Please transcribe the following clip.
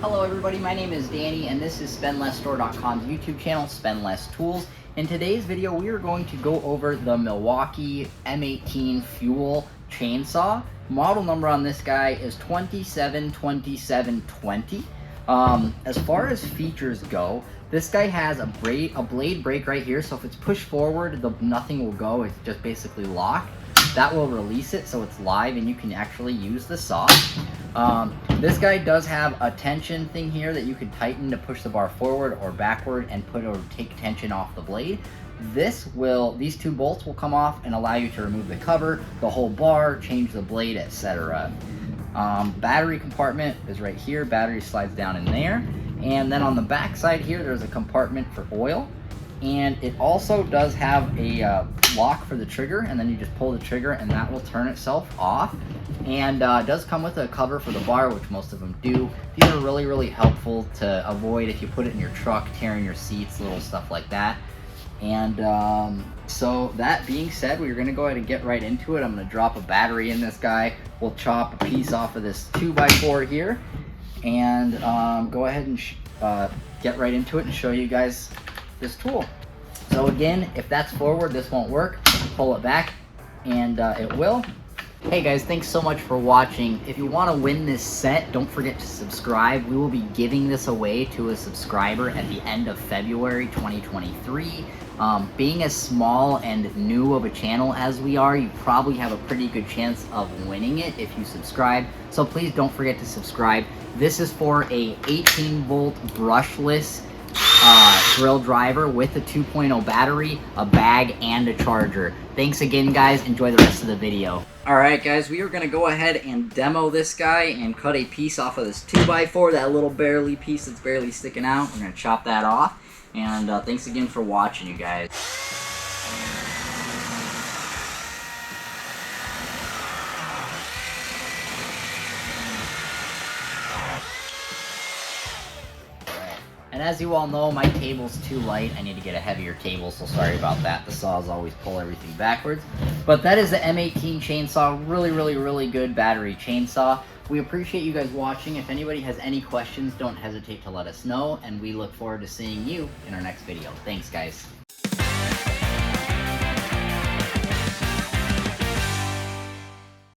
Hello everybody, my name is Danny and this is SpendLessStore.com's YouTube channel, Spend Less Tools. In today's video, we are going to go over the Milwaukee M18 Fuel Chainsaw. Model number on this guy is 272720. As far as features go, this guy has a blade brake right here, so if it's pushed forward, nothing will go. It's just basically locked. That will release it so it's live and you can actually use the saw. This guy does have a tension thing here that you can tighten to push the bar forward or backward and take tension off the blade. These two bolts will come off and allow you to remove the cover, the whole bar, change the blade, etc. Battery compartment is right here. Battery slides down in there. And then on the back side here, there's a compartment for oil. And it also does have a lock for the trigger, and then you just pull the trigger and that will turn itself off. And it does come with a cover for the bar, which most of them do. These are really helpful to avoid if you put it in your truck, tearing your seats, little stuff like that. And so that being said, we're gonna go ahead and get right into it. I'm gonna drop a battery in this guy. We'll chop a piece off of this 2x4 here and go ahead and get right into it and show you guys this tool. So again, if that's forward, this won't work. Pull it back and it will. Hey guys, thanks so much for watching. If you want to win this set, don't forget to subscribe. We will be giving this away to a subscriber at the end of February 2023. Being as small and new of a channel as we are, you probably have a pretty good chance of winning it if you subscribe. So please don't forget to subscribe. This is for a 18-volt brushless drill driver with a 2.0 battery, a bag, and a charger. Thanks again, guys. Enjoy the rest of the video. Alright guys, we are going to go ahead and demo this guy and cut a piece off of this 2x4, that little piece that's barely sticking out. We're going to chop that off. And thanks again for watching, you guys. And as you all know, my table's too light. I need to get a heavier table, so sorry about that. The saws always pull everything backwards. But that is the M18 Chainsaw. Really good battery chainsaw. We appreciate you guys watching. If anybody has any questions, don't hesitate to let us know. And we look forward to seeing you in our next video. Thanks, guys.